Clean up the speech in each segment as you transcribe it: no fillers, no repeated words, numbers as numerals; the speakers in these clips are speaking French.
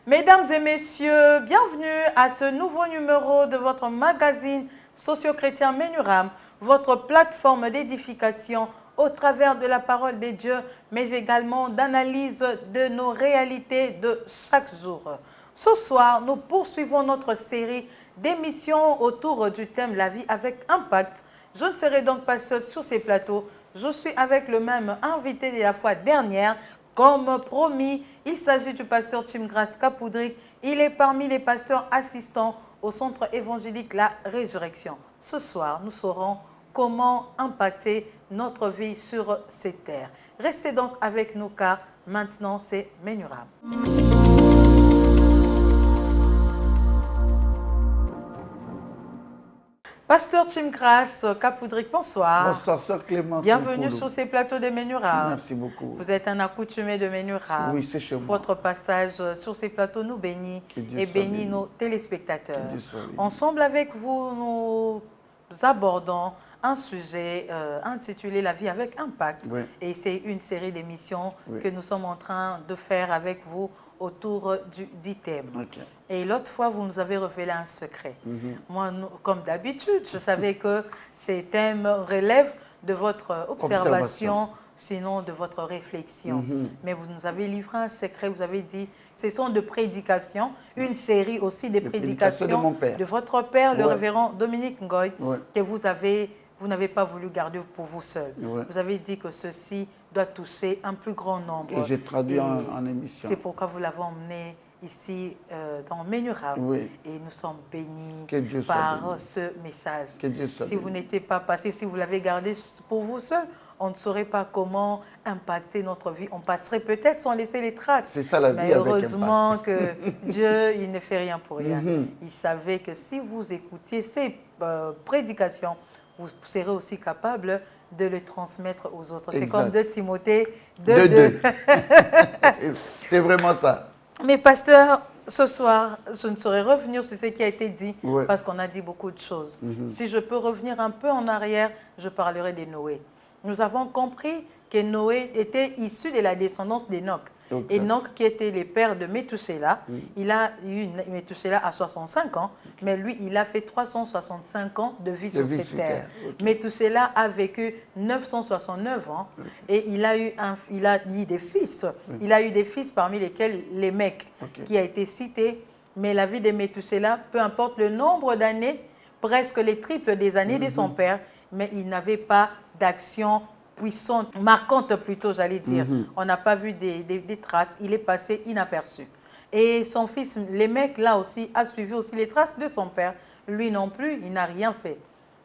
Mesdames et messieurs, bienvenue à ce nouveau numéro de votre magazine socio-chrétien Menuram, votre plateforme d'édification au travers de la parole de Dieu, mais également d'analyse de nos réalités de chaque jour. Ce soir, nous poursuivons notre série d'émissions autour du thème « La vie avec impact ». Je ne serai donc pas seule sur ces plateaux. Je suis avec le même invité de la fois dernière. Comme promis, il s'agit du pasteur Chimgrace Kapoudrik. Il est parmi les pasteurs assistants au centre évangélique La Résurrection. Ce soir, nous saurons comment impacter notre vie sur ces terres. Restez donc avec nous car maintenant c'est Menuram. Pasteur Chimgrace Kapoudrik, bonsoir. Bonsoir, Sœur Clémence. Bienvenue sur ces plateaux de Menuram. Merci beaucoup. Vous êtes un accoutumé de Menuram. Oui, c'est chez moi. Votre passage sur ces plateaux nous bénit et bénit nos téléspectateurs. Ensemble avec vous, nous abordons un sujet intitulé « La vie avec impact ». Oui. Et c'est une série d'émissions que nous sommes en train de faire avec vous autour du dit thème. Okay. Et l'autre fois, vous nous avez révélé un secret. Moi, comme d'habitude, je savais que ces thèmes relèvent de votre observation, sinon de votre réflexion. Mais vous nous avez livré un secret, vous avez dit, ce sont de prédications, une série aussi de prédications de mon père. De votre père, le révérend Dominique Ngoy, que vous n'avez pas voulu garder pour vous seul. Vous avez dit que ceci doit toucher un plus grand nombre. Et j'ai traduit en émission. C'est pourquoi vous l'avez emmené ici dans Menuram. Et nous sommes bénis par ce message. Si vous n'étiez pas passé, si vous l'avez gardé pour vous seul, on ne saurait pas comment impacter notre vie. On passerait peut-être sans laisser les traces. C'est ça la vie. Mais heureusement que Dieu, il ne fait rien pour rien. Il savait que si vous écoutiez ces prédications, vous serez aussi capable de le transmettre aux autres. C'est comme 2 Timothée 2:2. C'est vraiment ça. Mais pasteur, ce soir, je ne saurais revenir sur ce qui a été dit parce qu'on a dit beaucoup de choses. Si je peux revenir un peu en arrière, je parlerai de Noé. Nous avons compris que Noé était issu de la descendance d'Enoch. Enoch, qui était le père de Méthusélah, il a eu Méthusélah à 65 ans, mais lui, il a fait 365 ans de vie sur cette terre. Méthusélah a vécu 969 ans et il a eu des fils. Il a eu des fils parmi lesquels les mecs qui a été cité. Mais la vie de Méthusélah, peu importe le nombre d'années, presque les triples des années de son père, mais il n'avait pas d'action puissante, marquante plutôt, j'allais dire. On n'a pas vu des traces, il est passé inaperçu. Et son fils, Lémec, là aussi, a suivi aussi les traces de son père. Lui non plus, il n'a rien fait.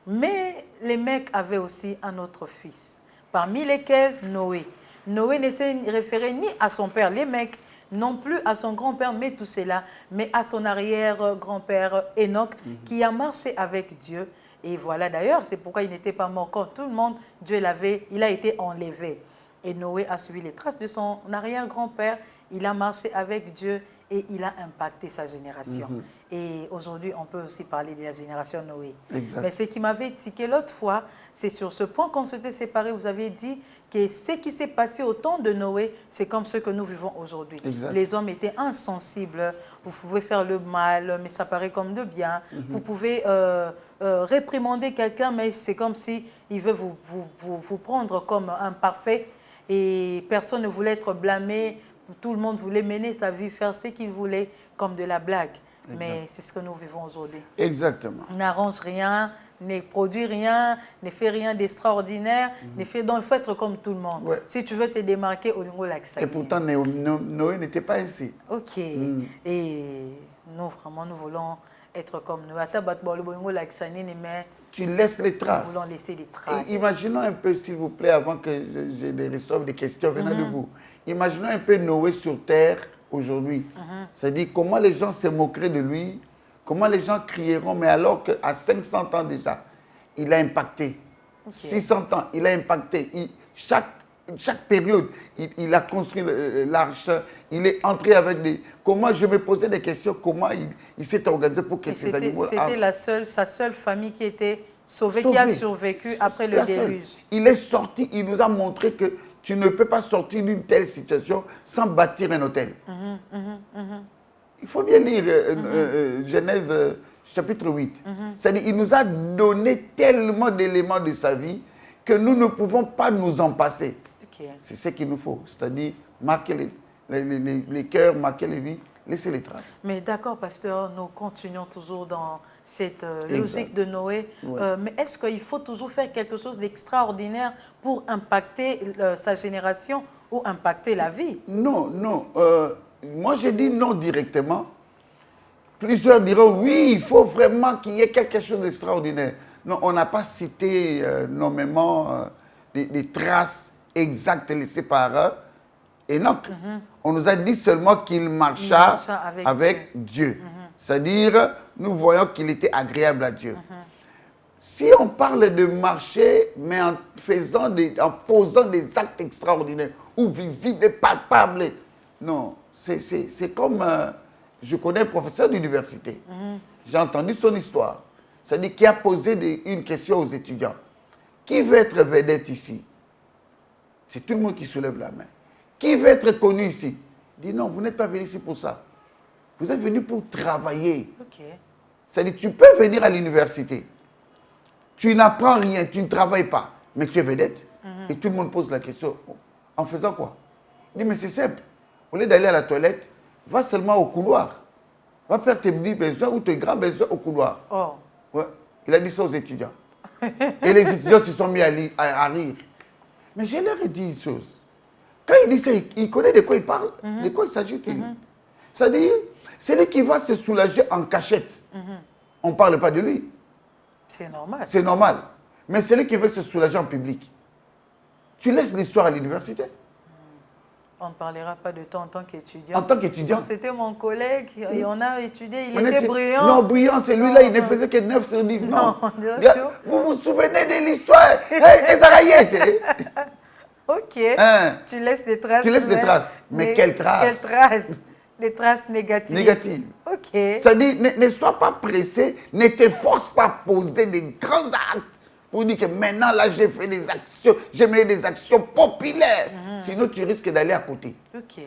Mais Lémec avait aussi un autre fils, parmi lesquels Noé. Noé ne s'est référé ni à son père Lémec, non plus à son grand-père Méthusélah, mais à son arrière-grand-père Enoch, qui a marché avec Dieu. Et voilà d'ailleurs, c'est pourquoi il n'était pas mort quand tout le monde, Dieu l'avait, il a été enlevé. Et Noé a suivi les traces de son arrière-grand-père, il a marché avec Dieu et il a impacté sa génération. Et aujourd'hui, on peut aussi parler de la génération Noé. Mais ce qui m'avait tiqué l'autre fois, c'est sur ce point qu'on s'était séparés, vous avez dit que ce qui s'est passé au temps de Noé, c'est comme ce que nous vivons aujourd'hui. Les hommes étaient insensibles, vous pouvez faire le mal, mais ça paraît comme de bien. Vous pouvez réprimander quelqu'un, mais c'est comme si il veut vous prendre comme un parfait et personne ne voulait être blâmé, tout le monde voulait mener sa vie, faire ce qu'il voulait comme de la blague. Mais c'est ce que nous vivons aujourd'hui. Exactement. On n'arrange rien, ne produit rien, ne fait rien d'extraordinaire, donc il faut être comme tout le monde. Ouais. Si tu veux te démarquer au niveau Et pourtant, Noé n'était pas ainsi. Ok. Et nous, vraiment, nous voulons être comme nous. Tu laisses les traces. Nous voulons laisser des traces. Et imaginons un peu, s'il vous plaît, avant que je reçoive des questions venant de vous. Imaginons un peu Noé sur terre aujourd'hui. C'est-à-dire comment les gens se moqueraient de lui, comment les gens crieront, mais alors qu'à 500 ans déjà, il a impacté. 600 ans, il a impacté. Chaque période, il a construit l'arche, il est entré avec des... Comment, je me posais des questions, comment il s'est organisé pour que ces animaux... C'était sa seule famille qui était sauvée, qui a survécu après le déluge. Il est sorti, il nous a montré que tu ne peux pas sortir d'une telle situation sans bâtir un hôtel. Il faut bien lire Genèse chapitre 8. C'est-à-dire il nous a donné tellement d'éléments de sa vie que nous ne pouvons pas nous en passer. C'est ce qu'il nous faut, c'est-à-dire marquer les cœurs, marquer les vies, laisser les traces. Mais d'accord, pasteur, nous continuons toujours dans cette logique de Noé. Mais est-ce qu'il faut toujours faire quelque chose d'extraordinaire pour impacter sa génération ou impacter la vie? Non, non. Moi, je dis non directement. Plusieurs diront oui, il faut vraiment qu'il y ait quelque chose d'extraordinaire. Non, on n'a pas cité nommément des traces exactes laissées par Enoch. On nous a dit seulement qu'il marcha avec Dieu. C'est-à-dire, nous voyons qu'il était agréable à Dieu. Si on parle de marcher, mais en posant des actes extraordinaires, ou visibles et palpables, non, c'est comme... je connais un professeur d'université. J'ai entendu son histoire. C'est-à-dire qu'il a posé une question aux étudiants. Qui veut être vedette ici? C'est tout le monde qui soulève la main. Qui veut être connu ici? Il dit non, vous n'êtes pas venu ici pour ça. Vous êtes venu pour travailler. C'est-à-dire tu peux venir à l'université. Tu n'apprends rien, tu ne travailles pas, mais tu es vedette. Et tout le monde pose la question, en faisant quoi? Il dit mais c'est simple. Au lieu d'aller à la toilette, va seulement au couloir. Va faire tes petits besoins ou tes grands besoins au couloir. Ouais. Il a dit ça aux étudiants. Et les étudiants se sont mis à rire. Mais je leur ai dit une chose. Quand il dit ça, il connaît de quoi il parle, de quoi il s'agit-il. C'est-à-dire, c'est lui qui va se soulager en cachette. On ne parle pas de lui. C'est normal. C'est normal. Mais c'est lui qui veut se soulager en public. Tu laisses l'histoire à l'université. On ne parlera pas de toi en tant qu'étudiant. En tant qu'étudiant. C'était mon collègue, et on a étudié, il était brillant. Non, brillant, c'est lui-là, il ne faisait que 9 sur 10. Non. Vous vous souvenez de l'histoire? Ok. Tu laisses des traces. Tu laisses des traces. Mais quelles traces? Quelles traces? Des traces négatives. Négatives. Ok. C'est-à-dire, ne sois pas pressé, ne te force pas à poser des grands actes pour dire que maintenant, là, j'ai fait des actions, j'ai mené des actions populaires. Sinon, tu risques d'aller à côté. Ok.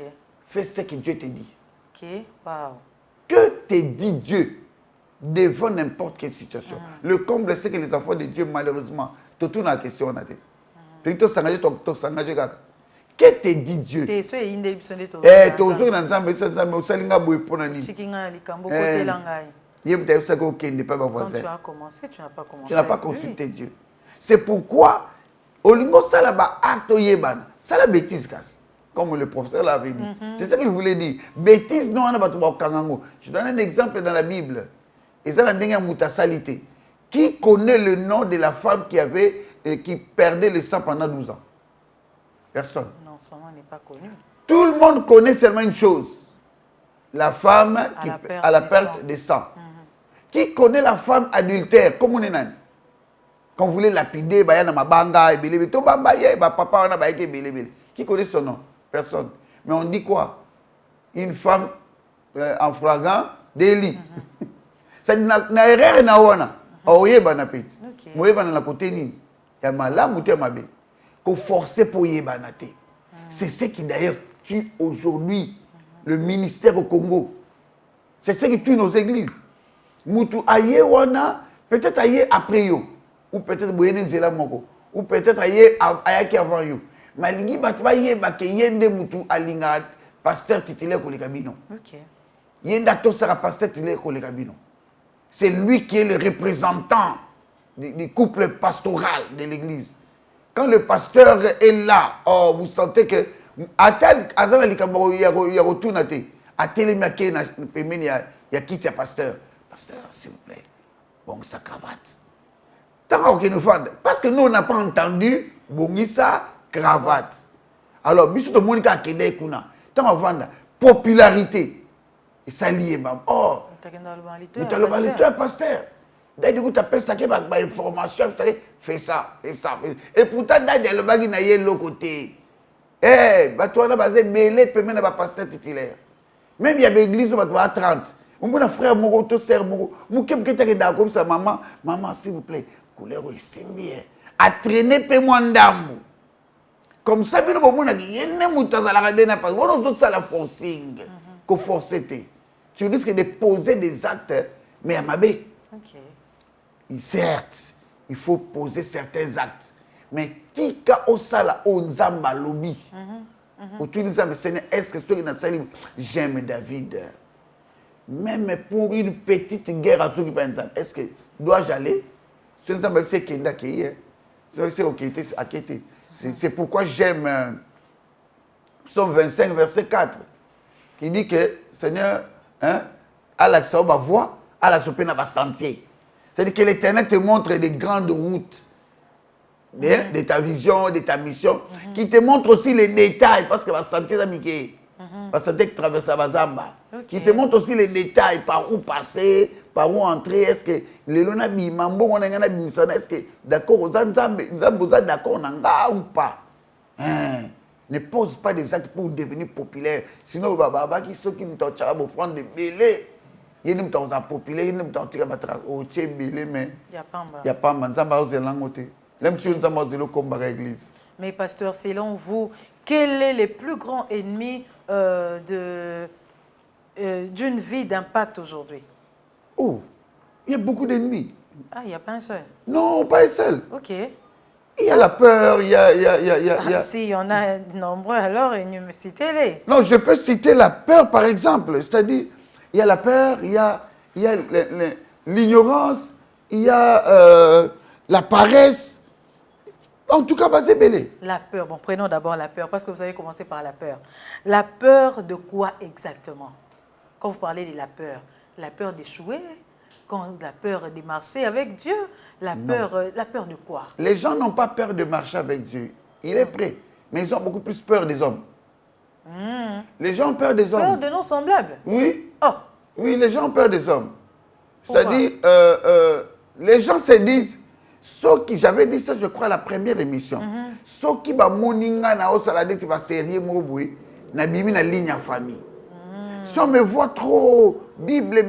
Fais ce que Dieu te dit. Ok, wow. Que te dit Dieu devant n'importe quelle situation? Le comble, c'est que les enfants de Dieu, malheureusement, tu tournes la question, on a dit. Tu s'engages. Que te dit Dieu? Quand tu as commencé, tu n'as pas commencé. Tu n'as pas consulté Dieu. C'est pourquoi, Olingo Salaba acte yebana, c'est la bêtise casse, comme le professeur l'avait dit. C'est ça qu'il voulait dire. Bêtise non, on a pas kangango. Je donne un exemple dans la Bible. Et ça, la dernière mutasalité. Qui connaît le nom de la femme qui perdait le sang pendant 12 ans? Personne. Non, son nom n'est pas connu. Tout le monde connaît seulement une chose. La femme à la perte de sang. Qui connaît la femme adultère? Comme on est nan. Quand vous voulez lapider, qui connaît son nom? Personne. Mais on dit quoi? Une femme en flagrant délit. Ça dit, na erreur na wana. Oye banapeti. Moye banana côté ni. Ya malamu te mabe. Qu'on forcer pour yebanate. C'est ce qui d'ailleurs tue aujourd'hui le ministère au Congo. C'est ce qui tue nos églises. Mutu aye wana, peut-être aye après yo, ou peut-être boyene nzela moko, ou peut-être aye ayaki avant yo. Malingi batu ba ye ba ke yende mutu alinga pasteur titulaire ko likabino. OK. C'est lui qui est le représentant du couple pastoral de l'église. Quand le pasteur est là, oh, vous sentez que il y a pasteur. Pasteur, s'il vous plaît, bon, sa cravate. Parce que nous, on n'a pas entendu Bongisa cravate. Alors, biso to monika kende kuna. Tant vendre popularité. Et ça lié oh, tu pasteur. D'ailleurs, du coup, tu as ça qui va information, fais ça, fais ça. Et pourtant, d'ailleurs, le bagage n'a pas l'autre côté. Eh, bah toi, on a basé mêlé, puis même pas pasteur titulaire. Même il y a des églises où on a 30. Mon frère, mon sœur, mon qui est d'accord comme ça, maman, s'il vous plaît, couleur est bien. À traîner, paie-moi un dame. Comme ça, bien, on a dit, il y a un mouton à la radine, parce qu'on a ça la forcing, qu'on forcete. Tu risques de poser des actes, mais à ma baie. Certes, il faut poser certains actes. Mais tika osala onzamba lobby. Autour des hommes, est-ce que ceux qui dans salle j'aime David. Même pour une petite guerre à ceux qui pensent, est-ce que dois-je aller? Ce n'est pas ce qui est d'accueillir. C'est pourquoi j'aime Psaume 25, verset 4, qui dit que Seigneur, à l'accès à ma voix, à l'accès à sentier. C'est-à-dire que l'Éternel te montre des grandes routes de ta vision, de ta mission, qui te montre aussi les détails, parce que va sentir ça, Mickey. Va sentir que traverse à Bazamba. Qui te montre aussi les détails, par où passer, par où entrer. Est-ce que les lonabi, mambo, on a un abimissana, est-ce que d'accord, vous êtes d'accord, ou pas? Ne pose pas des actes pour devenir populaire. Sinon, baba, qui sont qui nous t'ont pour prendre des bélés. Il y a des gens populaires, il y a des gens qui ont tiré bélé, mais il n'y a pas de manzamba aux élangotés. Mais pasteur, selon vous, quel est le plus grand ennemi d'une vie d'impact aujourd'hui? Oh, il y a beaucoup d'ennemis. Ah, il n'y a pas un seul? Non, pas un seul. Ok. Il y a la peur, il y a... Si, il y en a nombreux, alors citez-les. Non, je peux citer la peur, par exemple. C'est-à-dire, il y a la peur, il y a l'ignorance, il y a la paresse. En tout cas, c'est belé. La peur. Bon, prenons d'abord la peur, parce que vous avez commencé par la peur. La peur de quoi exactement? Quand vous parlez de la peur d'échouer, la peur de marcher avec Dieu, la peur de quoi? Les gens n'ont pas peur de marcher avec Dieu. Il est prêt. Mais ils ont beaucoup plus peur des hommes. Les gens ont peur des hommes. Peur de nos semblables? Oui. Oh. Oui, les gens ont peur des hommes. C'est-à-dire, les gens se disent, ceux qui, j'avais dit ça, je crois, à la première émission, ceux qui va moninga na osalade, tu vas sérieux moboui, na bimi na ligne en famille. Si on me voit trop, Bible,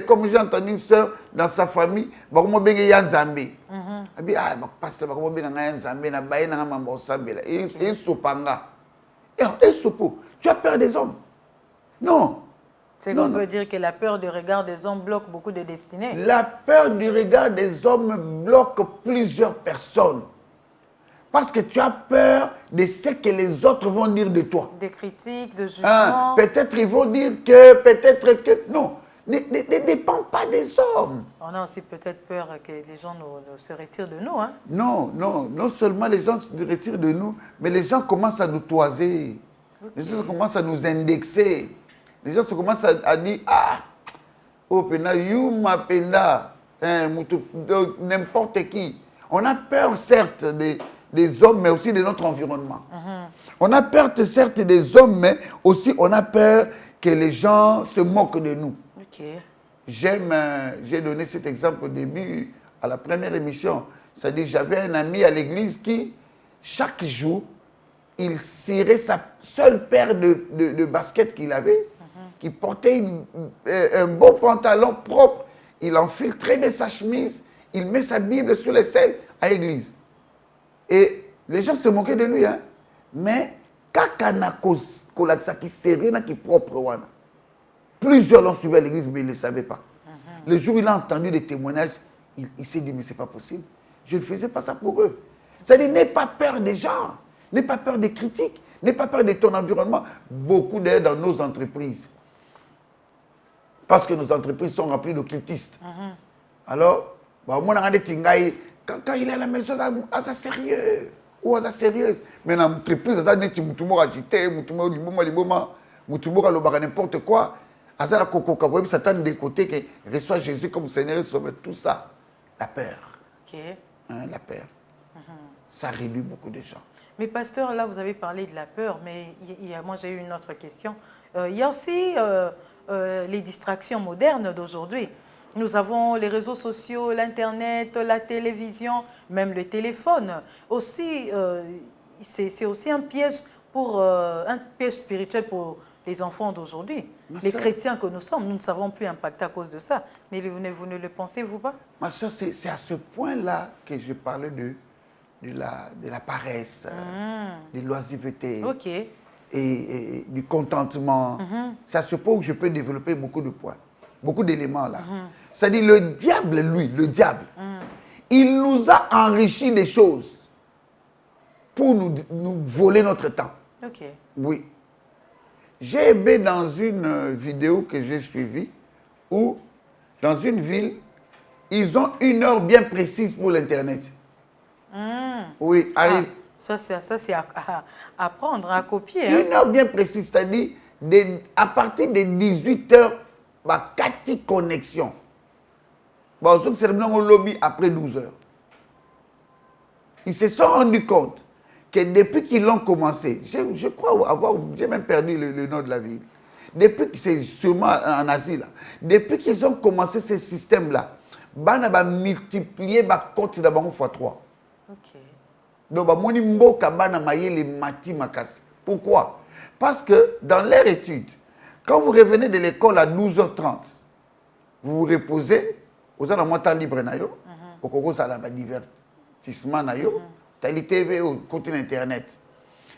comme j'ai entendu une soeur dans sa famille, bah comment bien yan Zambé. Ah, pasteur, bah comment bien yan Zambé, na baye na mambo Zambé là, et soupanga. Et soupo, tu as peur des hommes? Non. C'est qu'on peut dire que la peur du regard des hommes bloque beaucoup de destinées. La peur du regard des hommes bloque plusieurs personnes. Parce que tu as peur de ce que les autres vont dire de toi. Des critiques, de jugements. Peut-être ils vont dire que, peut-être que... Non, ne dépend pas des hommes. On a aussi peut-être peur que les gens se retirent de nous. Hein? Non seulement les gens se retirent de nous, mais les gens commencent à nous toiser. Les gens commencent à nous indexer. Les gens commencent à dire, ah, oh, pena, you m'appenda, n'importe qui. On a peur, certes, des hommes, mais aussi de notre environnement. On a peur, certes, des hommes, mais aussi on a peur que les gens se moquent de nous. J'ai donné cet exemple au début, à la première émission. C'est-à-dire, j'avais un ami à l'église qui, chaque jour, il cirait sa seule paire de baskets qu'il avait, qui portait un bon pantalon propre. Il enfile très bien sa chemise, il met sa Bible sur les selles à l'église. Et les gens se moquaient de lui, hein. Mais kakana kolaksa qui serré na qui propre, plusieurs l'ont suivi à l'église, mais ils ne le savaient pas. Le jour où il a entendu des témoignages, il s'est dit, mais ce n'est pas possible. Je ne faisais pas ça pour eux. C'est-à-dire, n'aie pas peur des gens, n'aie pas peur des critiques, n'aie pas peur de ton environnement. Beaucoup d'ailleurs dans nos entreprises, Parce que nos entreprises sont remplies d'occultistes. Alors, bah, moi, quand il est à la maison, il est sérieux. Ou il est sérieux. Mais dans l'entreprise, il est agité, il est n'importe quoi. Il s'attend des côtés que reçoit Jésus comme Seigneur et Sauveur. Tout ça, la peur. Okay. Hein, la peur. Ça réduit beaucoup de gens. Mais pasteur, là, vous avez parlé de la peur, mais moi, j'ai eu une autre question. Il y a aussi les distractions modernes d'aujourd'hui. Nous avons les réseaux sociaux, l'Internet, la télévision, même le téléphone. Aussi, c'est aussi un piège spirituel pour les enfants d'aujourd'hui. Les chrétiens que nous sommes, nous ne savons plus impacter à cause de ça. Vous ne le pensez-vous pas? Ma soeur, c'est à ce point-là que je parlais de la paresse, de l'oisiveté et du contentement. C'est à ce point où je peux développer beaucoup de points, beaucoup d'éléments là. C'est-à-dire le diable, lui, il nous a enrichi des choses pour nous voler notre temps. Oui. J'ai aimé dans une vidéo que j'ai suivie où, dans une ville, ils ont une heure bien précise pour l'Internet. Oui, arrive. Ça c'est à apprendre, à copier. Une heure bien précise, c'est-à-dire à partir de 18h, 4 connexions. Bon, c'est au lobby après 12h. Ils se sont rendus compte que depuis qu'ils l'ont commencé, je crois avoir, j'ai même perdu le nom de la ville, depuis que c'est sûrement en Asie, là, depuis qu'ils ont commencé ce système-là, on a multiplié les comptes d'abord x3. Donc, pourquoi? Parce que dans leur étude, quand vous revenez de l'école à 12h30, vous vous reposez, vous avez un temps libre, vous avez un divertissement, vous avez TV, au côté Internet.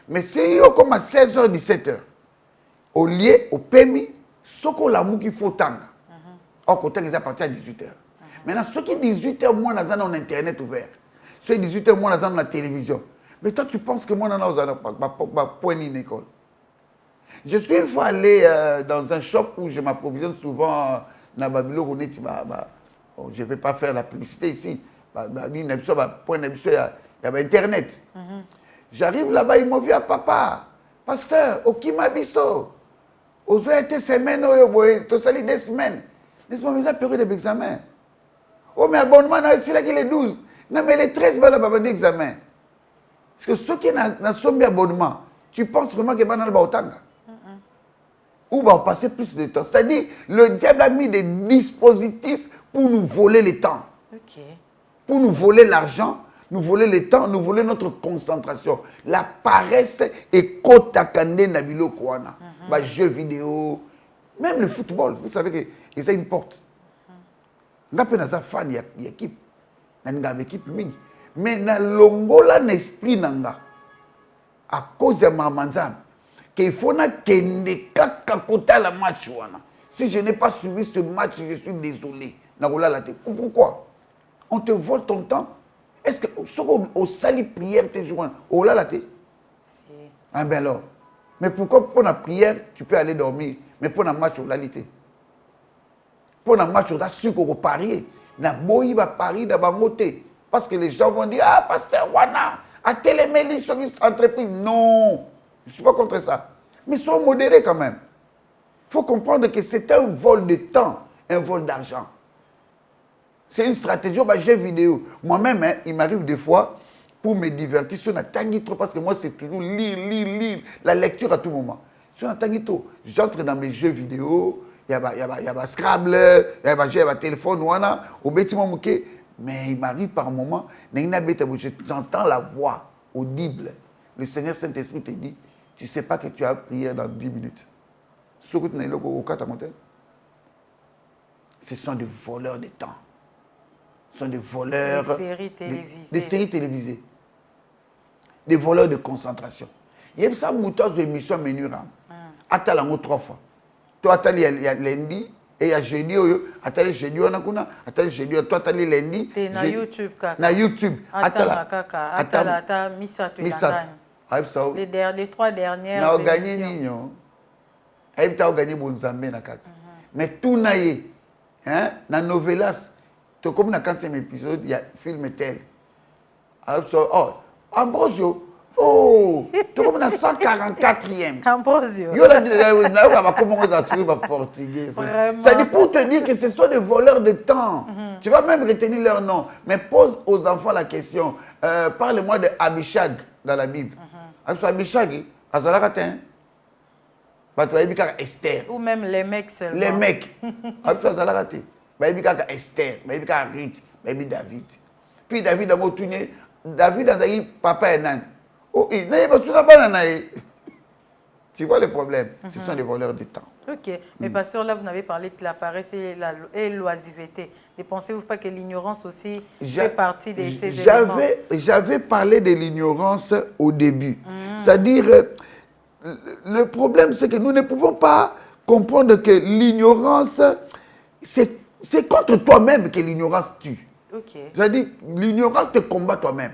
Mais si vous comme à 16h, 17h, au lieu, au PMI, ce qu'on a qu'il faut tant. Au côté, ils à partir à 18h. Maintenant, ceux qui 18h, moi, on a un Internet ouvert. Ceux qui 18h, moi, on a la télévision. Mais toi, tu penses que moi, on a un point in école. Je suis une fois allé dans un shop où je m'approvisionne souvent dans Babylone. Je ne vais pas faire la publicité ici. Il y a Internet. J'arrive là-bas, ils m'ont vu à papa. Pasteur, Okima Bisso. Aux été semaines, tu as sali 2 semaines. N'est-ce pas, mais ça période d'examen. Oh, mais abonnement, c'est là qu'il est 12. Non, mais les 13 balles, pas d'examen. Parce que ceux qui n'ont pas abonnement, tu penses vraiment qu'ils vont dans le Baotanga? Ou va passer plus de temps. C'est-à-dire, le diable a mis des dispositifs pour nous voler le temps. Pour nous voler l'argent, nous voler le temps, nous voler notre concentration. La paresse est kotakande na biloko wana. Jeux vidéo, même le football, vous savez que ça importe. Je suis un fan de l'équipe. Je suis une équipe. Mais dans l'ongola l'esprit nanga, à cause de ma manzam, qu'il faut que kaka la match wana. Si je n'ai pas suivi ce match, je suis désolé. Pourquoi? On te vole ton temps. Est-ce que au sali prière tes jours, au la laté? Ah ben alors. Mais pourquoi pour la prière, tu peux aller dormir, mais pour la match au lalité? Pour la match au sucre au parier, na boyi va parier dans bangoté. Parce que les gens vont dire, ah, pasteur Wana, à télémélie sur une entreprise. Non, je ne suis pas contre ça. Mais sois modérés quand même. Il faut comprendre que c'est un vol de temps, un vol d'argent. C'est une stratégie, jeu vidéo. Moi-même, il m'arrive des fois, pour me divertir, si on a tangué trop, parce que moi, c'est toujours lire, la lecture à tout moment. Si on a tangué trop, j'entre dans mes jeux vidéo, il y a Scrabble, il y a téléphone, au bâtiment mouké. Mais il m'arrive par moment, j'entends la voix audible. Le Seigneur Saint-Esprit te dit, tu ne sais pas que tu as prié dans 10 minutes. Ce sont des voleurs de temps. Ce sont des voleurs... Des séries télévisées. Des séries télévisées. Des voleurs de concentration. Il y a ça, mouton émission menu ram. Attends 3 fois. Toi, attends, il y a lundi. Et il y a jeudi, attendez jeudi, on a kuna, attendez jeudi, toi attendez lundi. T'es na YouTube kaka. Na YouTube. Attends kaka, attends misatu yandani. Les 3 dernières. Na gagné nino. Aïe t'as gagné bon zambé na kati. Mais tout naïe, hein, dans la novelas, comme dans le 4e épisode, il y a un film tel. Oh, Ambrosio, oh, tu comme dans le 144e. Ambrosio. Ça dit pour te dire que ce sont des voleurs de temps. Tu vas même retenir leur nom. Mais pose aux enfants la question. Parle-moi de Abishag dans la Bible. Abishag, Azalakate. Esther. Ou même les mecs seulement. Les mecs. Azalakate. Esther, Ruth, David. Puis David a motuné. David a dit papa et nan. Oh, il n'a pas de Tu vois le problème? Ce sont des voleurs de temps. Ok, mais pasteur, là, vous avez parlé de la paresse et l'oisiveté. Ne pensez-vous pas que l'ignorance aussi fait partie de ces éléments? J'avais parlé de l'ignorance au début. C'est-à-dire, le problème, c'est que nous ne pouvons pas comprendre que l'ignorance, c'est contre toi-même que l'ignorance tue. Okay. C'est-à-dire, l'ignorance te combat toi-même.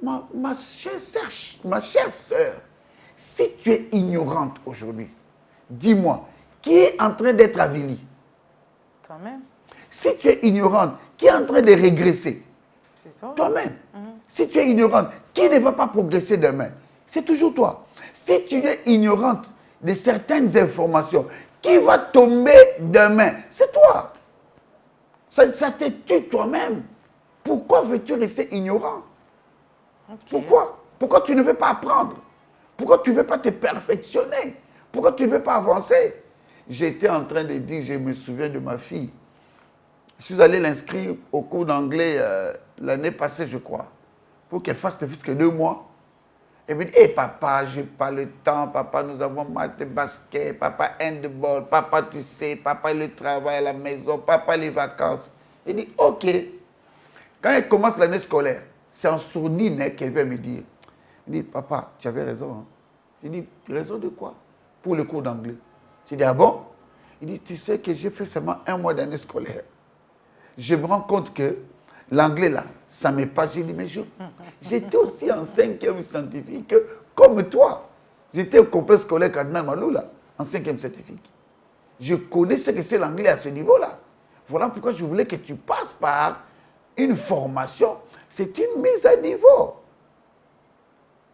Ma chère sœur, si tu es ignorante aujourd'hui, dis-moi, qui est en train d'être avili? Toi-même. Si tu es ignorante, qui est en train de régresser? C'est toi. Toi-même. Si tu es ignorante, qui ne va pas progresser demain? C'est toujours toi. Si tu es ignorante de certaines informations, qui va tomber demain? C'est toi. Ça te tue toi-même. Pourquoi veux-tu rester ignorant? Okay. Pourquoi tu ne veux pas apprendre? Pourquoi tu ne veux pas te perfectionner? Pourquoi tu ne veux pas avancer? J'étais en train de dire, je me souviens de ma fille. Je suis allé l'inscrire au cours d'anglais l'année passée, je crois, pour qu'elle fasse ne fût-ce que 2 mois. Elle me dit, hey, papa, je n'ai pas le temps, papa, nous avons maths, basket, papa, handball, papa, tu sais, papa, le travail à la maison, papa, les vacances. Elle dit, ok. Quand elle commence l'année scolaire, c'est en sourdine qu'elle vient me dire. Elle dit, papa, tu avais raison. Hein? Je dis, raison de quoi? Pour le cours d'anglais. Je dis, ah bon? Il dit, tu sais que j'ai fait seulement 1 mois d'année scolaire. Je me rends compte que l'anglais là, ça ne m'est pas. J'ai dit, mais j'étais aussi en 5e scientifique comme toi. J'étais au complexe scolaire Cardinal Maloula, en 5e scientifique. Je connais ce que c'est l'anglais à ce niveau-là. Voilà pourquoi je voulais que tu passes par une formation. C'est une mise à niveau.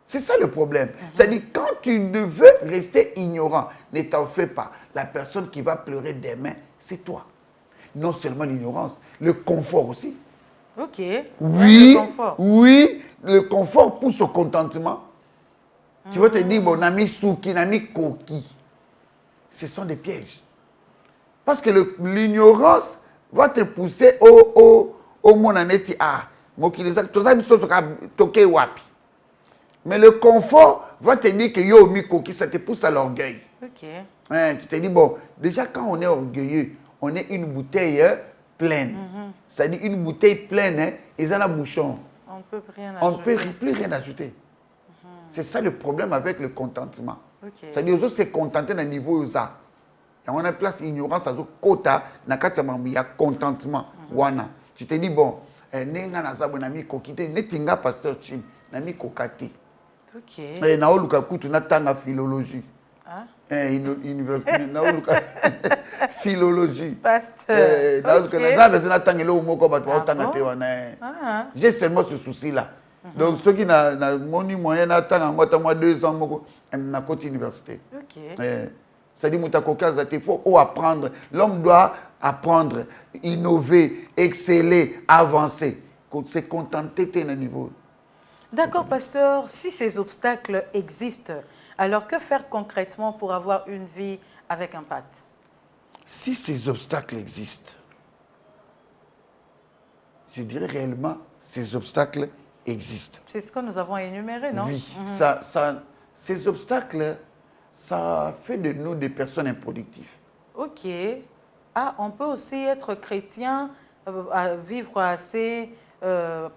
C'est ça le problème. C'est-à-dire, quand tu ne veux rester ignorant, ne t'en fais pas. La personne qui va pleurer demain, c'est toi. Non seulement l'ignorance, le confort aussi. Ok. Oui, le confort. Oui, le confort pousse au contentement. Tu vas te dire, mon ami Souki, mon ami Koki. Ce sont des pièges. Parce que l'ignorance va te pousser au monde en eti. Mais le confort va te dire que yo mi Koki, ça te pousse à l'orgueil. Ok. Hein, tu te dis, bon, déjà quand on est orgueilleux, on est une bouteille pleine. C'est-à-dire une bouteille pleine, hein, ils ont un bouchon. On ne peut rien ajouter. On ne peut plus rien ajouter. C'est ça le problème avec le contentement. Okay. C'est-à-dire qu'ils se contenter d'un niveau où ça. On a place ignorance à quota, il y a contentement. Tu te dis, bon, nenga na zabo nami kokite, netinga pasteur chim, nami kokate. Ok. Na oluka kutu na tanga philologie. Université, philologie. Pasteur. J'ai seulement ce souci-là. Donc, ceux qui n'ont ni moyen d'attendre 2 ans, na côté université. C'est-à-dire qu'il faut apprendre. L'homme doit apprendre, innover, exceller, avancer. Se contenter d'un niveau. D'accord, pasteur. Si ces obstacles existent, alors que faire concrètement pour avoir une vie avec impact? Si ces obstacles existent, je dirais réellement, ces obstacles existent. C'est ce que nous avons énuméré, non? Oui, ces obstacles, ça fait de nous des personnes improductives. Ok. Ah, on peut aussi être chrétien, vivre assez,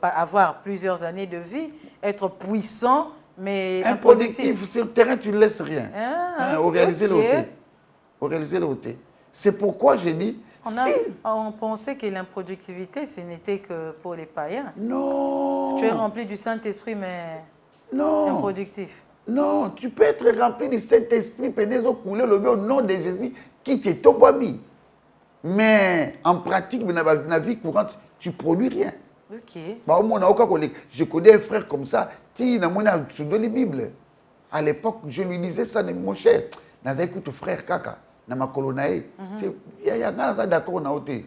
avoir plusieurs années de vie, être puissant, mais improductif. Sur le terrain, tu ne laisses rien. Au réaliser le côté. Au réaliser le côté. C'est pourquoi j'ai dit... On pensait que l'improductivité, ce n'était que pour les païens. Non. Tu es rempli du Saint-Esprit, mais improductif. Non, tu peux être rempli du Saint-Esprit, pénézo couler le au nom de Jésus. qui t'est toboami. Mais en pratique, dans la vie courante, tu ne produis rien. Ok. Je connais un frère comme ça, qui n'a pas les Bible. À l'époque, je lui disais ça, mon cher, écoute frère Kaka, dans ma colonae. Il y a d'accord, on a ôté.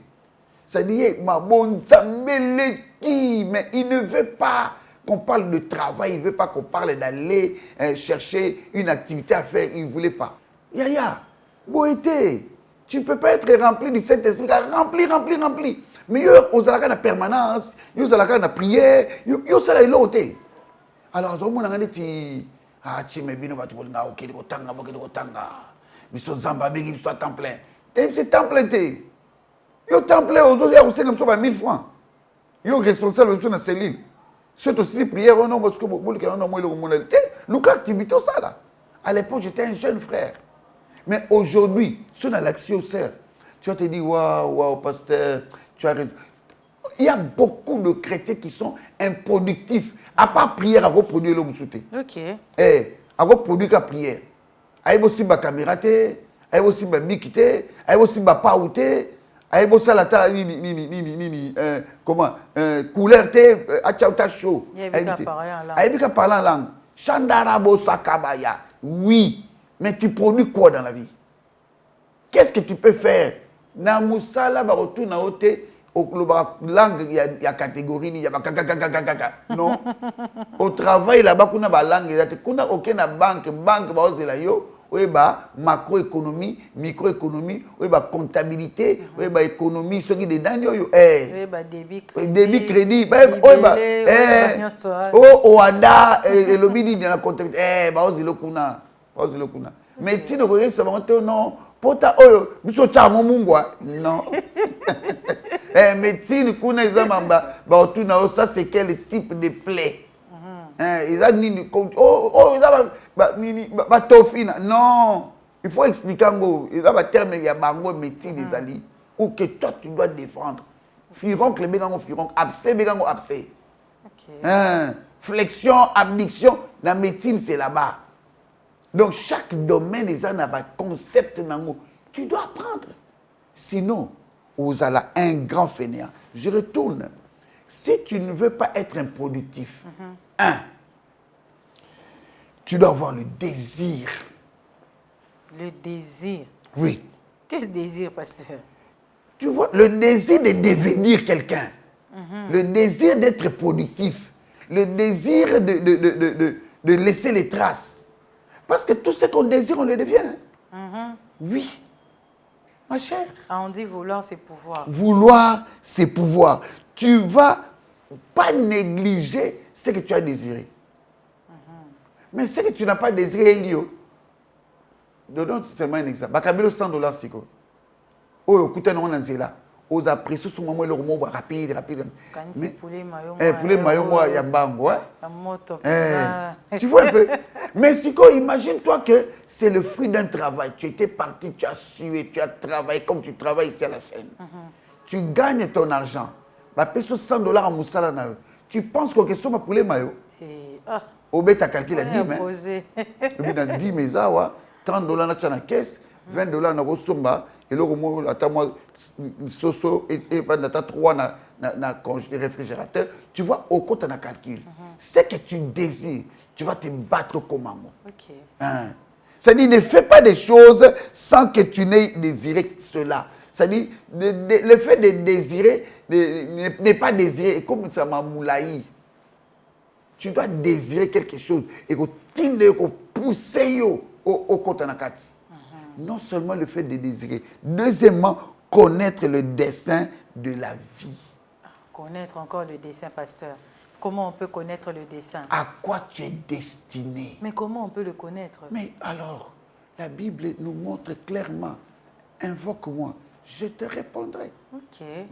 Ça dit, ma bonne mais il ne veut pas qu'on parle de travail, il ne veut pas qu'on parle d'aller chercher une activité à faire, il ne voulait pas. Yaya, boété, tu ne peux pas être rempli du Saint-Esprit, rempli. Mais vous avez la permanence, vous avez la prière, vous avez l'auté. Alors, on a dit, ah, tu me dis, ok, temps plein. C'est temps plein. Yo temps plein, aux autres, il y a 1000 francs. Yo responsable de la cellule. C'est aussi prière, non, parce que vous activité, ça là. À l'époque, j'étais un jeune frère. Mais aujourd'hui, si on a l'action sert, tu vas te dire, waouh, pasteur, tu as raison. Il y a beaucoup de chrétiens qui sont improductifs. À part prière, à reproduire l'homme sauté. Ok. À reproduire la prière. À aussi ma caméra, à aussi ma bikité, à aussi ma paouté, à aussi la comment, couleur, à tchauta chaud. Il y a qu'à parler en langue. Il y a qu'à parler en langue. Chandarabo sakabaya. Oui, mais tu produis quoi dans la vie? Qu'est-ce que tu peux faire? Na musala ba retourne na oté. Langue, il y a catégorie, il y a non. Au travail, là-bas, on a la langue, on a aucune banque, macroéconomie, microéconomie, comptabilité, économie, ce qui est dedans, débit crédit, OADA, et le bidi dans la comptabilité, mais si nous ça va non. Pota oyo biso chamo mungwa non médecine kuna ezamamba ba otuna ça c'est quel type de plaie ils a nini ils a ba tofina non il faut expliquer ngo ils a ba terme ya bango médecine des alliés ou que toi tu dois défendre fironcle le bengango fironcle abcès bengango abcès flexion abduction la médecine c'est là-bas. Donc, chaque domaine, les gens ont un concept. Tu dois apprendre. Sinon, vous allez un grand fainéant. Je retourne. Si tu ne veux pas être improductif, tu dois avoir le désir. Le désir? Oui. Quel désir, pasteur? Tu vois, le désir de devenir quelqu'un. Le désir d'être productif. Le désir de laisser les traces. Parce que tout ce qu'on désire, on le devient. Oui, ma chère. Ah, on dit vouloir, c'est pouvoir. Vouloir, c'est pouvoir. Tu ne vas pas négliger ce que tu as désiré. Mais ce que tu n'as pas désiré, Elio, donne seulement un exemple. Bakabelo $100, c'est quoi? Oh, écoutez, on est là. Aux appréciés, sur moment, le mot rapide. Mais poulet maillot, moi, il y a bango. Tu vois un peu. Mais si imagine-toi que c'est le fruit d'un travail. Tu étais parti, tu as sué, tu as travaillé comme tu travailles ici à la chaîne. Tu gagnes ton argent. $100 à Moussala. Tu penses que c'est un poulet maillot? Au bête, tu as calculé la 10. Tu as 10 mais ça, $30 dans la caisse, $20 dans la et là, moi, soso et pendant 3 dans le réfrigérateur, tu vois, au compte, on a calcul. Ce que tu désires, tu vas te battre comment. C'est-à-dire, ne fais pas des choses sans que tu n'aies désiré cela. C'est-à-dire, le fait de désirer n'est pas désiré. Et comme ça m'a moulaï, tu dois désirer quelque chose et que tu pousser au compte en akati. Non seulement le fait de désirer, deuxièmement, connaître le dessein de la vie. Connaître encore le dessein, pasteur. Comment on peut connaître le dessein? À quoi tu es destiné? Mais comment on peut le connaître? Mais alors, la Bible nous montre clairement, invoque-moi, je te répondrai.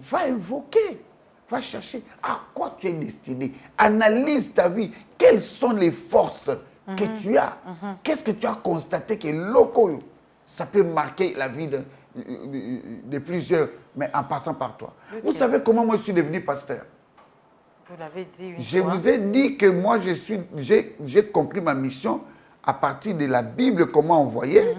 Va invoquer, va chercher à quoi tu es destiné. Analyse ta vie, quelles sont les forces que tu as. Qu'est-ce que tu as constaté que locaux, ça peut marquer la vie de plusieurs, mais en passant par toi. Vous savez comment moi je suis devenu pasteur? Vous l'avez dit une fois. Je vous ai dit que moi j'ai compris ma mission à partir de la Bible, comment on voyait.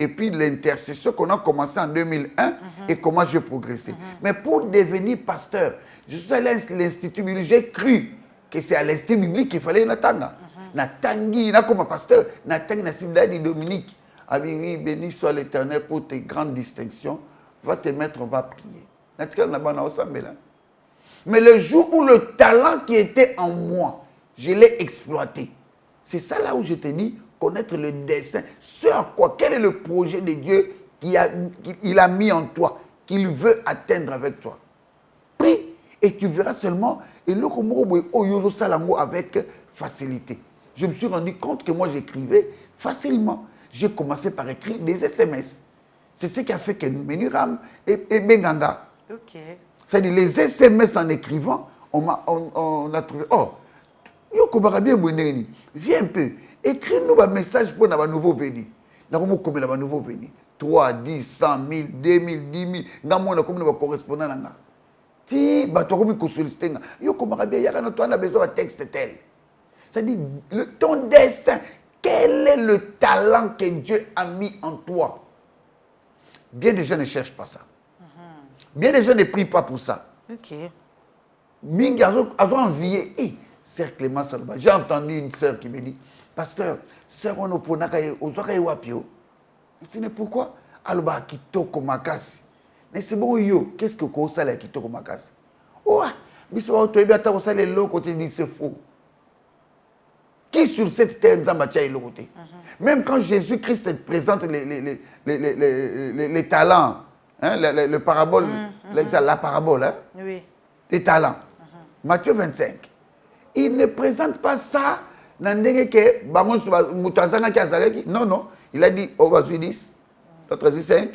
et puis l'intercession qu'on a commencé en 2001 et comment j'ai progressé. Mais pour devenir pasteur, je suis allé à l'Institut biblique, j'ai cru que c'est à l'Institut biblique qu'il fallait natanga. Natangi, comme pasteur, Natangi, Nasidadi Dominique. Ah oui, béni soit l'Éternel pour tes grandes distinctions. Va te mettre, on va prier. Mais le jour où le talent qui était en moi, je l'ai exploité. C'est ça là où je te dis, connaître le dessein. Ce à quoi, quel est le projet de Dieu qu'il a mis en toi, qu'il veut atteindre avec toi. Prie et tu verras seulement, et le salango avec facilité. Je me suis rendu compte que moi j'écrivais facilement. J'ai commencé par écrire des SMS. C'est ce qui a fait que Menuram et Benganga. Ok. C'est-à-dire les SMS en écrivant, on a trouvé, oh, viens un peu, écris-nous un message pour nos nouveaux venus. Nous avons combien de nouveaux venus? 3, 10, 100 000, 2000, 10 000. Nous avons combien de correspondants? Si, tu as sollicité. On a besoin d'un texte tel. C'est-à-dire, ton dessin, quel est le talent que Dieu a mis en toi? Bien des gens ne cherchent pas ça. Bien des gens ne prient pas pour ça. Ok. Mingi a envié. Sœur Clément Salba, j'ai entendu une sœur qui me dit, pasteur, sœur on a wapio. Je dis, pourquoi? Alba kitoko makasi. Mais c'est bon yo, qu'est-ce que vous savez kitoko makasi? Oh, biswa to ebi ata osale lo côté dit c'est faux. Qui sur cette terre nous a battu le côté? Même quand Jésus-Christ présente les talents, hein, le parabole, la parabole, hein, oui. des talents. Matthieu 25. Il ne présente pas ça dans le non, non. Il a dit, oh, vas-y 10, l'autre dit 5,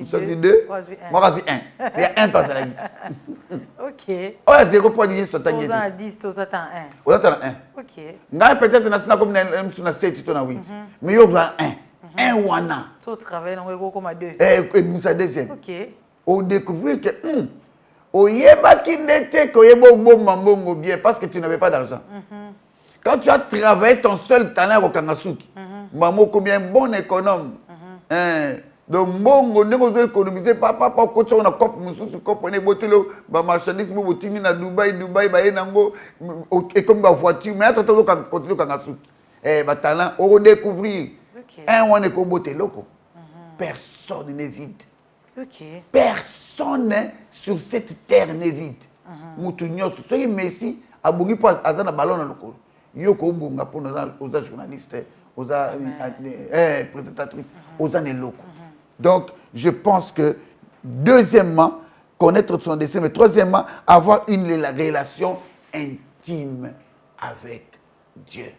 vas-y 2, moi vas-y 1. Il y a 1 par ça. Ok. Oh, 0.10, tu as 10, tu as 1. On attend 1. Ok. Peut-être que tu as comme 7, tu as 8. Mais il y a 1. 1 ou 1. Tu travailles dans comme 2. Et ça deuxième. Ok. On découvre que oyeba kindete koyeba mbongo bien parce que tu n'avais pas d'argent. Quand tu as travaillé ton seul talent au Kangasuki, maman combien bon économe. Donc mbongo ne vous économiser papa quand on a cop mususu cop on est botelo ba marchandise bo tini na Dubaï ba enango et comme ba voiture mais attends to continue Kangasuki. Ba talent on découvrir. Un on est ko boteloko. Personne n'est vide. Okay. Personne sur cette terre n'est vide. Moutounio, ce qui Messi a bougé pour Azana ballon dans le col. Yoko Bunga pour aux journalistes, aux présentatrices, aux locaux. Donc, je pense que, deuxièmement, connaître son destin, mais troisièmement, avoir une relation intime avec Dieu.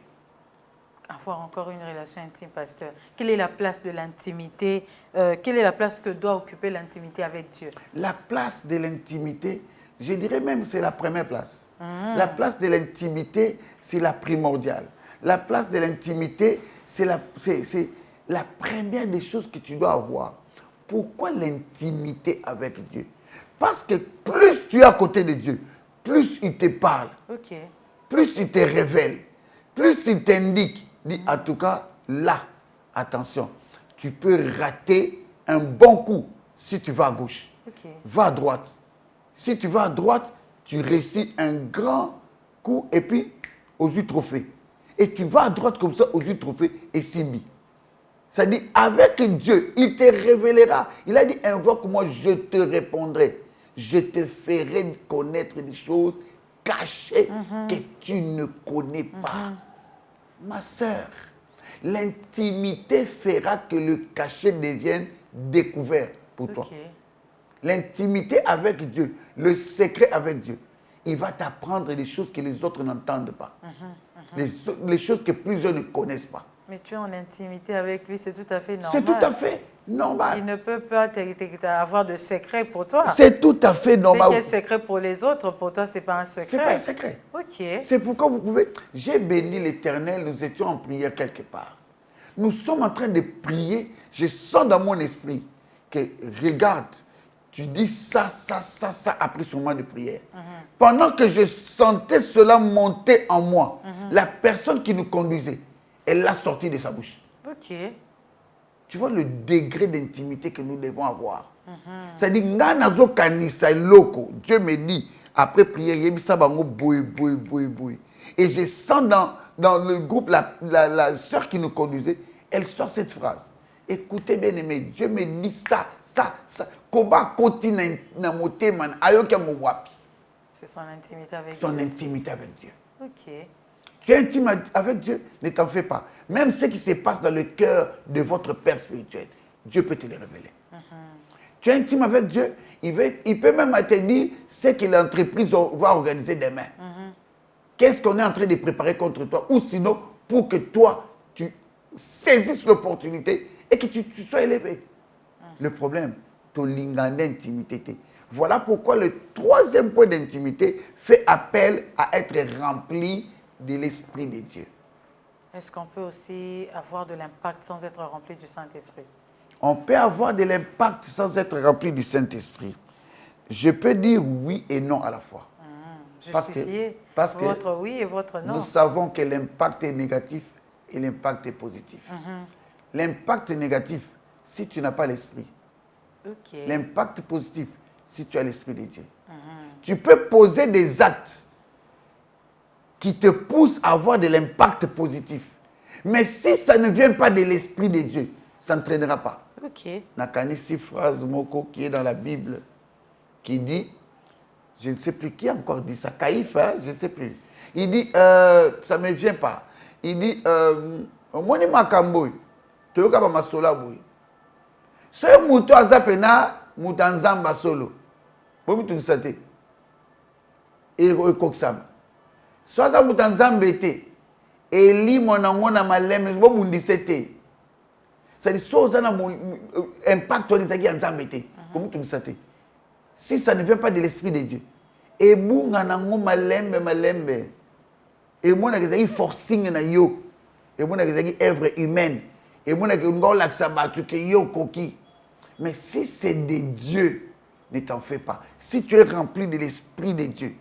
Avoir encore une relation intime, pasteur. Quelle est la place de l'intimité? Quelle est la place que doit occuper l'intimité avec Dieu? La place de l'intimité, je dirais même c'est la première place. La place de l'intimité, c'est la primordiale. La place de l'intimité, c'est la première des choses que tu dois avoir. Pourquoi l'intimité avec Dieu? Parce que plus tu es à côté de Dieu, plus il te parle, plus il te révèle, plus il t'indique. Dit en tout cas, là, attention, tu peux rater un bon coup si tu vas à gauche. Va à droite. Si tu vas à droite, tu réussis un grand coup et puis aux yeux trophées. Et tu vas à droite comme ça aux yeux trophées et Simbi. C'est-à-dire, avec Dieu, il te révélera. Il a dit, invoque-moi, je te répondrai. Je te ferai connaître des choses cachées que tu ne connais pas. Ma sœur, l'intimité fera que le cachet devienne découvert pour toi. L'intimité avec Dieu, le secret avec Dieu, il va t'apprendre des choses que les autres n'entendent pas. Les choses que plusieurs ne connaissent pas. Mais tu es en intimité avec lui, c'est tout à fait normal. C'est tout à fait normal. Il ne peut pas avoir de secret pour toi. C'est tout à fait normal. Ce qui est secret pour les autres, pour toi, ce n'est pas un secret. Ce n'est pas un secret. Ok. C'est pourquoi vous pouvez... J'ai béni l'Éternel, nous étions en prière quelque part. Nous sommes en train de prier. Je sens dans mon esprit que, regarde, tu dis ça après ce moment de prière. Pendant que je sentais cela monter en moi, la personne qui nous conduisait, elle l'a sorti de sa bouche. Ok. Tu vois le degré d'intimité que nous devons avoir. C'est-à-dire, Nganazo Kanisa Loko, Dieu me dit, après prière, et je sens dans le groupe, la sœur qui nous conduisait, elle sort cette phrase. Écoutez bien aimé, Dieu me dit ça. Comment continuer à monter, man, c'est son intimité avec Dieu. Son Dieu. intimité avec Dieu. Ok. Tu es intime avec Dieu, ne t'en fais pas. Même ce qui se passe dans le cœur de votre Père spirituel, Dieu peut te le révéler. Tu es intime avec Dieu, il peut même te dire ce que l'entreprise va organiser demain. Qu'est-ce qu'on est en train de préparer contre toi? Ou sinon, pour que toi, tu saisisses l'opportunité et que tu sois élevé. Le problème, ton lingane d'intimité. Voilà pourquoi le troisième point d'intimité fait appel à être rempli de l'Esprit de Dieu. Est-ce qu'on peut aussi avoir de l'impact sans être rempli du Saint-Esprit? On peut avoir de l'impact sans être rempli du Saint-Esprit. Je peux dire oui et non à la fois. Parce que votre oui et votre non. Nous savons que l'impact est négatif et l'impact est positif. L'impact négatif, si tu n'as pas l'Esprit. L'impact positif, si tu as l'Esprit de Dieu. Tu peux poser des actes qui te poussent à avoir de l'impact positif. Mais si ça ne vient pas de l'Esprit de Dieu, ça n'entraînera pas. Nakani, si phrase moko qui est dans la Bible, qui dit, je ne sais plus qui a encore dit ça, Caïphe, hein, je ne sais plus. Il dit, ça ne me vient pas. Il dit, moni makamboy, tu veux pas ma sola boy. Ce mouton a zapena, mouton zamba solo. Bon, tu sais, et koksama. Soit ça mouton zamba été, et li mon angona malem, bon, mon dissété. C'est-à-dire, ça a un impact sur les gens. Comment tu sais? Si ça ne vient pas de l'Esprit de Dieu, et bon, on a un malembe. Et moi, on a un forcing na yo. Et moi, on a une œuvre humaine. Et moi, on a un laxabatu que yo koki. Mais si c'est de Dieu, ne t'en fais pas. Si tu es rempli de l'Esprit de Dieu,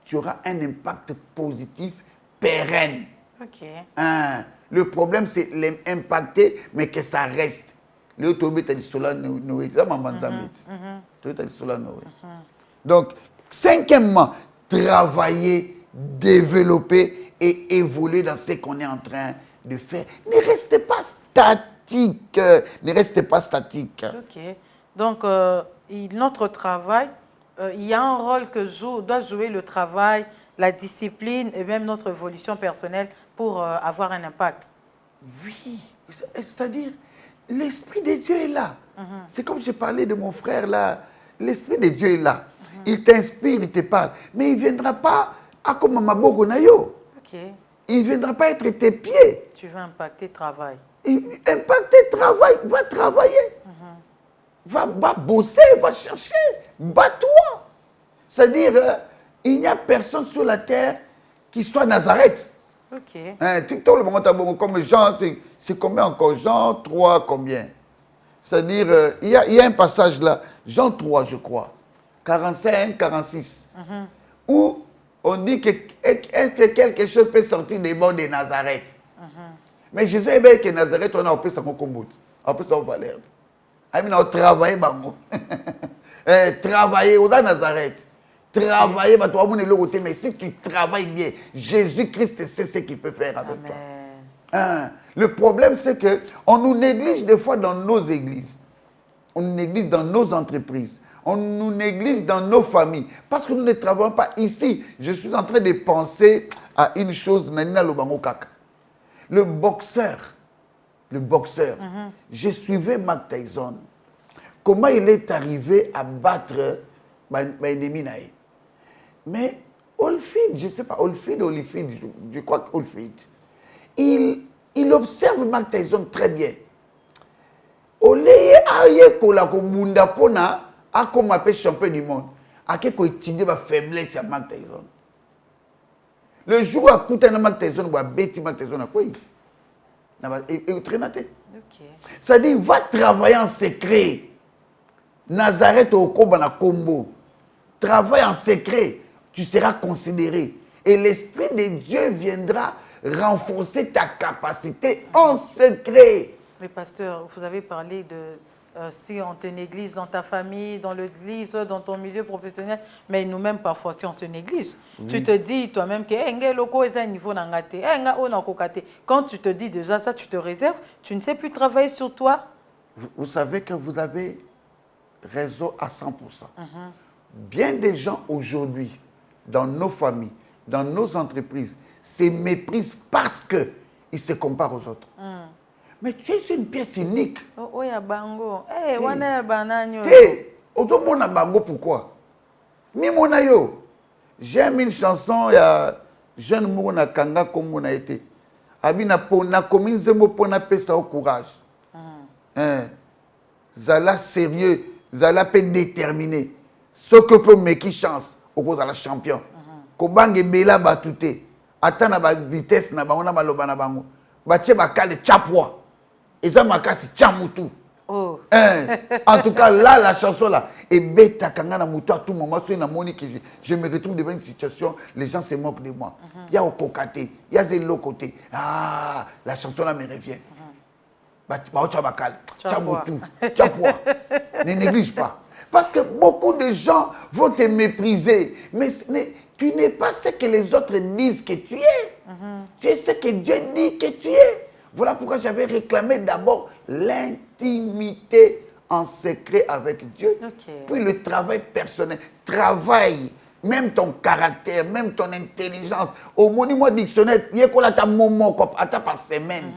tu auras un impact positif pérenne. Le problème, c'est l'impacter, mais que ça reste. Le tombé, tu as dit cela, ça donc, cinquièmement, travailler, développer et évoluer dans ce qu'on est en train de faire. Ne restez pas statique. Ne restez pas statique. Donc, notre travail, il y a un rôle que doit jouer le travail, la discipline et même notre évolution personnelle pour avoir un impact. Oui, c'est-à-dire, l'Esprit de Dieu est là. C'est comme je parlais de mon frère là. L'Esprit de Dieu est là. Il t'inspire, il te parle. Mais il ne viendra pas à comme Maboko Nayo. Il ne viendra pas être tes pieds. Tu veux impacter travail. Impacter travail, va travailler. Va bosser, va chercher. Bats-toi. C'est-à-dire, il n'y a personne sur la terre qui soit Nazareth. TikTok, le moment comme Jean, c'est combien encore? Jean 3, combien? C'est-à-dire, il y a un passage là, Jean 3, je crois, 45, 46, où on dit que quelque chose peut sortir des bords de Nazareth. Mais Jésus est bien que Nazareth, on a appelé ça comme combat. On a appelé ça comme valeur. On a travaillé, travailler au Nazareth. Travailler, mais si tu travailles bien, Jésus-Christ sait ce qu'il peut faire avec toi. Le problème, c'est qu'on nous néglige des fois dans nos églises. On nous néglige dans nos entreprises. On nous néglige dans nos familles. Parce que nous ne travaillons pas ici. Je suis en train de penser à une chose, Nanina Lobangokaka. Le boxeur. Je suivais Mike Tyson. Comment il est arrivé à battre l'ennemi naïf? Mais Holyfield, je ne sais pas, Holyfield, je crois que Holyfield, il observe Mike Tyson très bien. Oleye aye kola ko bunda pona a comme appelé champion du monde. A qui ko étudier ma faiblesse à Mike Tyson. Le jour où écouter Mike Tyson ou bêti Mike Tyson a quoi? Et traînaté. Ça dit va travailler en secret. Nazareth au Kobana Combo. Travaille en secret. Tu seras considéré. Et l'Esprit de Dieu viendra renforcer ta capacité en secret. Mais pasteur, vous avez parlé de si on te néglige dans ta famille, dans l'église, dans ton milieu professionnel, mais nous-mêmes parfois si on se néglige, tu te dis toi-même que quand tu te dis déjà ça, tu te réserves, tu ne sais plus travailler sur toi. Vous savez que vous avez raison à 100%. Bien des gens aujourd'hui, dans nos familles, dans nos entreprises, se méprisent parce qu'ils se comparent aux autres. Mais tu es une pièce unique. Oh, ya bango. Eh, wana ya bananyo. Otomona bango pourquoi? Mimona yo. J'aime une chanson, il y a jeune mouna kanga comme on a été. Abina pona comme nzembo pona pesa au courage. Zala sérieux, zala pe déterminé. Ce que peut me qui chance au cause de la champion. Kobange bela batute. Atana ba vitesse na bango na maloba na bango. Bache bakale chapwa. Et ça m'a cassé Tchamoutou. Oh. En tout cas, là, la chanson là, et bêta kangana moutou à tout moment, sur une ammonie que je me retrouve devant une situation, les gens se moquent de moi. Il y a au cocaté, il y a l'autre côté. Ah, la chanson là me revient. Tchamoutou, Tchapoua. Ne néglige pas. Parce que beaucoup de gens vont te mépriser. Mais tu n'es pas ce que les autres disent que tu es. Tu es ce que Dieu dit que tu es. Voilà pourquoi j'avais réclamé d'abord l'intimité en secret avec Dieu, puis le travail personnel. Travaille, même ton caractère, même ton intelligence. Au monument dictionnaire, il y a ta momo par semaine.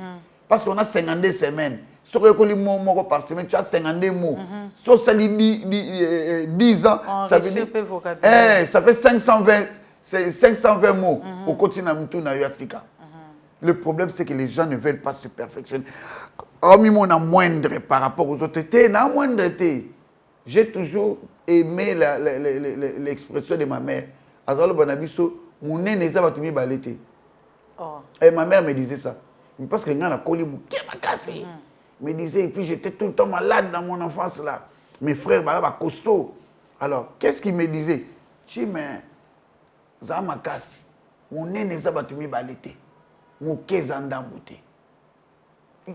Parce qu'on a 52 semaines. Sur le mots par semaine, tu as 52 mots. Sur ça, 10 ans, ça veut dire, ça fait 520 mots au quotidien de Yasika. Le problème, c'est que les gens ne veulent pas se perfectionner. Hormis mon moindre par rapport aux autres, j'ai toujours aimé l'expression de ma mère. Et ma mère me disait ça. Parce que me disait, et puis j'étais tout le temps malade dans mon enfance là. Mes frères, costauds. Alors, qu'est-ce qu'il me disait? Je dis, mais, Zamakasi, mon nez n'est pas battu balité. Mouké Zandamouté.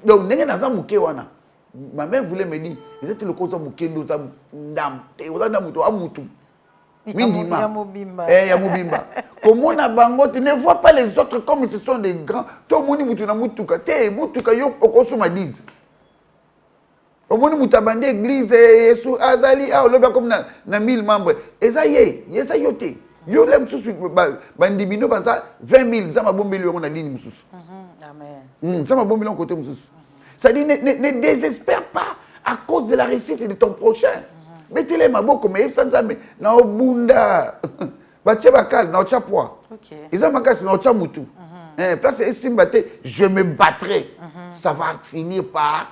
Donc, ma mère voulait me dire, ils étaient le cause de Mouké Ndam. Et vous avez Amoutou. Mindima. Yamobimba. Comme on a bango, tu ne vois pas les autres comme ce sont des grands. Tout le monde est Moutouka. Moutouka, yo, okosuma dise. Au monde Moutabande, église, Azali, comme na 1000 membres. Et ça y est, yote. Yo lem susu bandibino baza 20 000 za mabombe lio na ligne mususu. Amen. Ça mabombe lio côté mususu. Ça dit ne désespère pas à cause de la réussite de ton prochain. Mettez-les maboko mais ça nzambe na obunda. Bache bakal na chapwa. OK. Ils makasi na chamutu. Place esimbate, je me battrai. Ça va finir par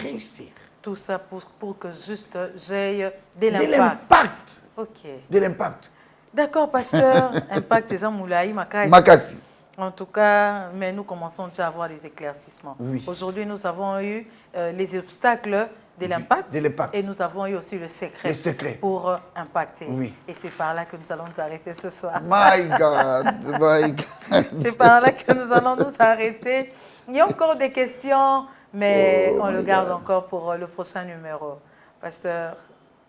réussir. Tout ça pour que juste j'aie de l'impact. OK. De l'impact. D'accord, pasteur. Impact des Moulaï, Makassi. En tout cas, mais nous commençons déjà à avoir des éclaircissements. Oui. Aujourd'hui, nous avons eu les obstacles de l'impact et nous avons eu aussi le secret pour impacter. Oui. Et c'est par là que nous allons nous arrêter ce soir. My God, my God. C'est par là que nous allons nous arrêter. Il y a encore des questions, mais on le garde encore pour le prochain numéro. Pasteur,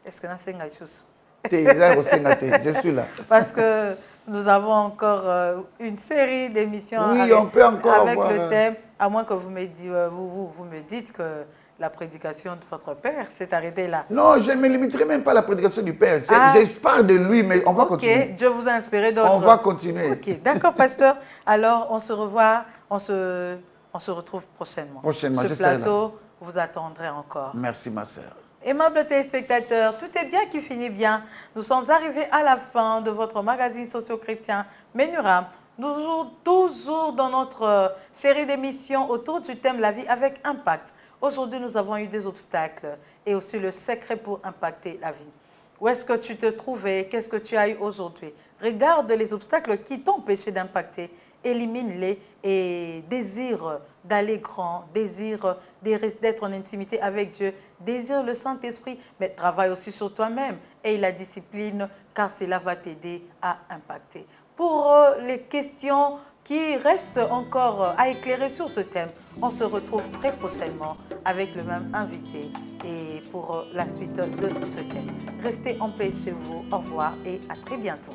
est-ce que nous avons quelque chose? Je suis là. Parce que nous avons encore une série d'émissions avec le thème, à moins que vous me dites que la prédication de votre père s'est arrêtée là. Non, je ne me limiterai même pas à la prédication du père. Je parle de lui, mais on va continuer. Dieu vous a inspiré d'autres. On va continuer. Ok, d'accord, pasteur. Alors, on se revoit, on se retrouve prochainement. Ce plateau vous attendrait encore. Merci, ma sœur. Aimables téléspectateurs, tout est bien qui finit bien. Nous sommes arrivés à la fin de votre magazine socio-chrétien Menuram. Toujours dans notre série d'émissions autour du thème La vie avec impact. Aujourd'hui, nous avons eu des obstacles et aussi le secret pour impacter la vie. Où est-ce que tu te trouvais? Qu'est-ce que tu as eu aujourd'hui? Regarde les obstacles qui t'ont empêché d'impacter. Élimine-les et désire d'aller grand, désire d'être en intimité avec Dieu, désire le Saint-Esprit, mais travaille aussi sur toi-même et la discipline, car cela va t'aider à impacter. Pour les questions qui reste encore à éclairer sur ce thème. On se retrouve très prochainement avec le même invité et pour la suite de ce thème. Restez en paix chez vous. Au revoir et à très bientôt.